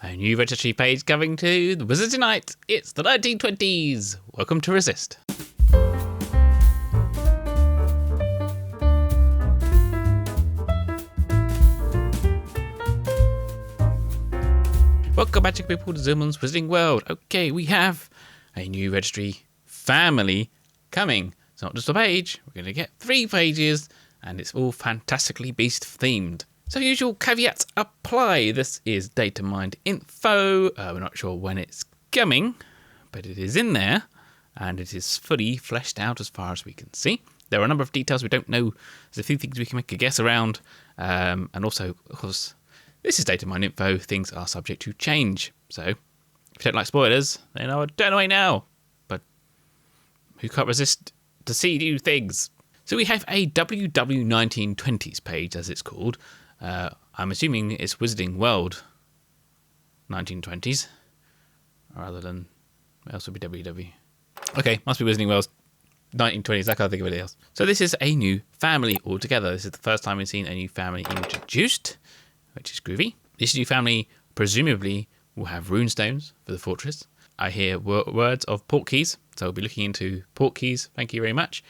A new registry page coming to the Wizards tonight. It's the 1920s. Welcome to Resist. Welcome magic people to Zealman's Wizarding World. Okay, we have a new registry family coming. It's not just a page. We're going to get 3 pages and it's all fantastically beast themed. So usual caveats apply. This is data mined info. We're not sure when it's coming, but it is in there and it is fully fleshed out as far as we can see. There are a number of details we don't know. There's a few things we can make a guess around. And also, of course, this is data mined info. Things are subject to change. So if you don't like spoilers, then I would turn away now. But who can't resist to see new things? So we have a WW1920s page, as it's called. I'm assuming it's Wizarding World 1920s, rather than what else would be WW. Okay, must be Wizarding World 1920s. I can't think of anything else. So this is a new family altogether. This is the first time we've seen a new family introduced, which is groovy. This new family presumably will have runestones for the fortress. I hear words of port keys, so we'll be looking into port keys. Thank you very much.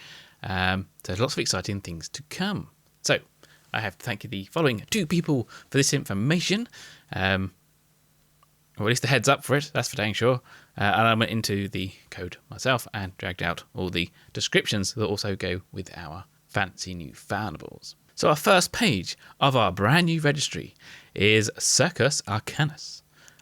So there's lots of exciting things to come. So I have to thank the following 2 people for this information, or at least the heads up for it, that's for dang sure. And I went into the code myself and dragged out all the descriptions that also go with our fancy new foundables. So our first page of our brand new registry is Circus Arcana.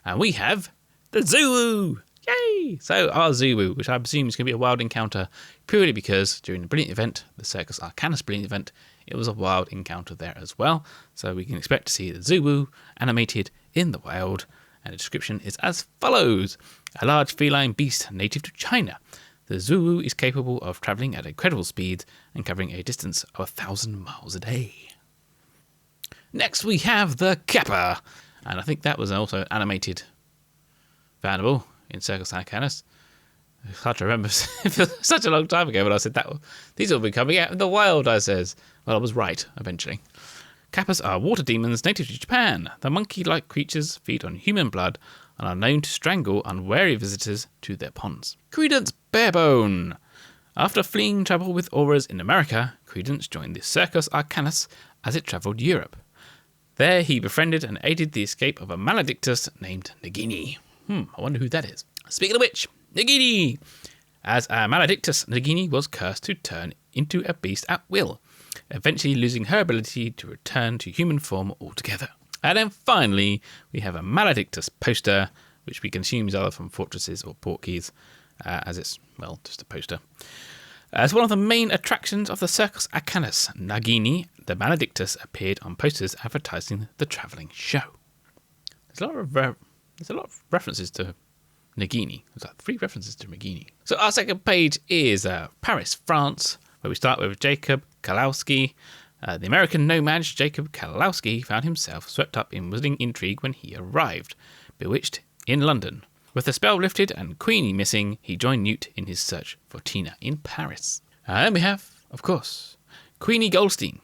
And we have the Zoo! Yay! So our Zoo, which I assume is going to be a wild encounter purely because during the Brilliant event, the Circus Arcana Brilliant event, it was a wild encounter there as well. So we can expect to see the Zoo animated in the wild. And the description is as follows. A large feline beast native to China. The Zoo is capable of travelling at incredible speed and covering a distance of 1,000 miles a day. Next we have the Kappa. And I think that was also an animated foundable in Circus Arcana. It's hard to remember. It feels such a long time ago when I said that. These will be coming out in the wild, I says. Well, I was right, eventually. Kappas are water demons native to Japan. The monkey-like creatures feed on human blood and are known to strangle unwary visitors to their ponds. Credence Barebone. After fleeing trouble with auras in America, Credence joined the Circus Arcana as it travelled Europe. There he befriended and aided the escape of a maledictus named Nagini. I wonder who that is. Speaking of which, Nagini! As a maledictus, Nagini was cursed to turn into a beast at will, eventually losing her ability to return to human form altogether. And then finally, we have a maledictus poster, which we can assume is either from fortresses or port keys, as it's, well, just a poster. As one of the main attractions of the Circus Arcana, Nagini, the maledictus, appeared on posters advertising the travelling show. There's a lot of references to Nagini. There's like 3 references to Nagini. So our second page is Paris, France, where we start with Jacob Kalowski. The American nomad Jacob Kalowski found himself swept up in wizarding intrigue when he arrived, bewitched in London. With the spell lifted and Queenie missing, he joined Newt in his search for Tina in Paris. And then we have, of course, Queenie Goldstein.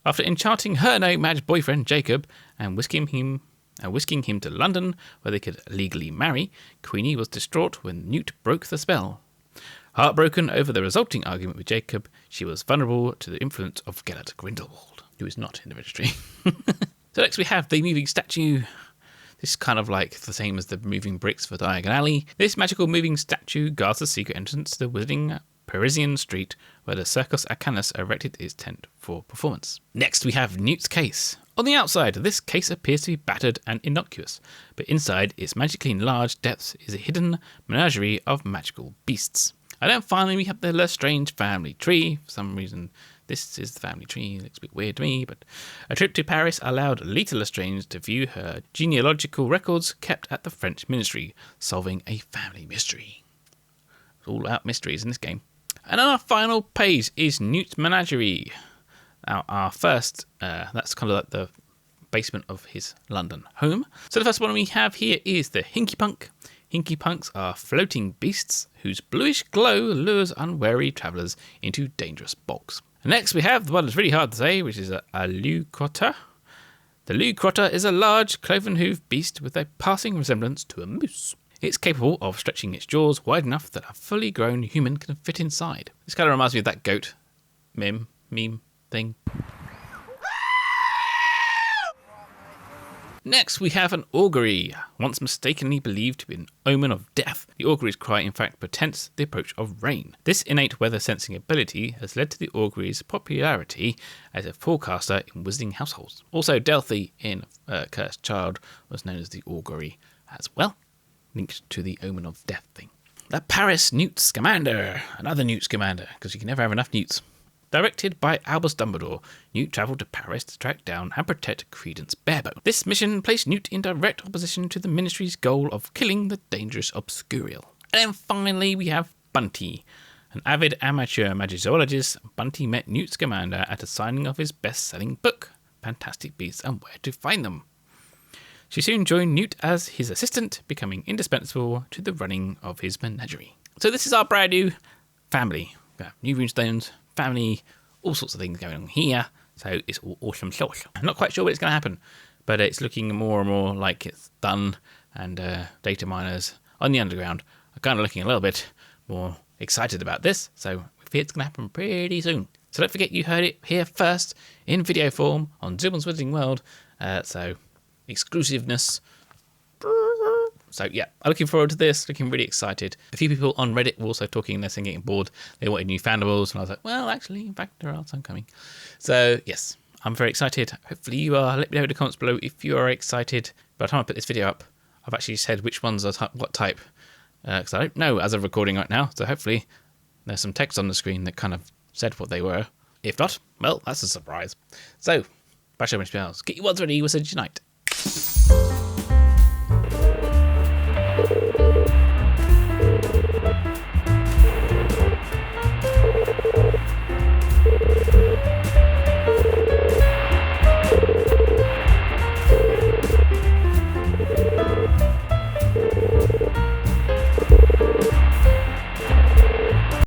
After enchanting her nomad boyfriend Jacob and whisking him to London, where they could legally marry, Queenie was distraught when Newt broke the spell. Heartbroken over the resulting argument with Jacob, she was vulnerable to the influence of Gellert Grindelwald, who is not in the registry. So next we have the moving statue. This is kind of like the same as the moving bricks for Diagon Alley. This magical moving statue guards the secret entrance to the wizarding Parisian street where the Circus Arcana erected its tent for performance. Next we have Newt's case. On the outside, this case appears to be battered and innocuous, but inside its magically enlarged depths is a hidden menagerie of magical beasts. And then finally we have the Lestrange family tree. For some reason this is the family tree. It looks a bit weird to me, but a trip to Paris allowed Lita Lestrange to view her genealogical records kept at the French ministry, solving a family mystery. It's all about mysteries in this game. And on our final page is Newt's menagerie. Now our first, that's kind of like the basement of his London home. So the first one we have here is the Hinky Punk. Hinky Punks are floating beasts whose bluish glow lures unwary travellers into dangerous bogs. And next we have the one that's really hard to say, which is a Alucota. The Lugcrotter is a large, cloven-hooved beast with a passing resemblance to a moose. It's capable of stretching its jaws wide enough that a fully grown human can fit inside. This kind of reminds me of that goat meme thing. Next, we have an augury, once mistakenly believed to be an omen of death. The augury's cry in fact portends the approach of rain. This innate weather-sensing ability has led to the augury's popularity as a forecaster in wizarding households. Also, Delphi in Cursed Child was known as the augury as well, linked to the omen of death thing. The Paris Newt Scamander, another Newt Scamander, because you can never have enough Newts. Directed by Albus Dumbledore, Newt travelled to Paris to track down and protect Credence Barebone. This mission placed Newt in direct opposition to the Ministry's goal of killing the dangerous Obscurial. And then finally we have Bunty. An avid amateur magizoologist, Bunty met Newt Scamander at a signing of his best-selling book, Fantastic Beasts and Where to Find Them. She soon joined Newt as his assistant, becoming indispensable to the running of his menagerie. So this is our brand new family. We have new runestones, family, all sorts of things going on here, so it's all awesome sauce. I'm not quite sure what's going to happen, but it's looking more and more like it's done, and data miners on the underground are kind of looking a little bit more excited about this, so we fear it's going to happen pretty soon. So don't forget you heard it here first in video form on Zealman's Wizarding World, so exclusiveness. So yeah, I'm looking forward to this, looking really excited. A few people on Reddit were also talking this and getting bored. They wanted new Fandables, and I was like, well, actually, in fact, there are some coming. So yes, I'm very excited. Hopefully you are. Let me know in the comments below if you are excited. By the time I put this video up, I've actually said which ones are what type, because I don't know as of recording right now. So hopefully there's some text on the screen that kind of said what they were. If not, well, that's a surprise. So, bash over spells. Get your words ready. We'll see you tonight.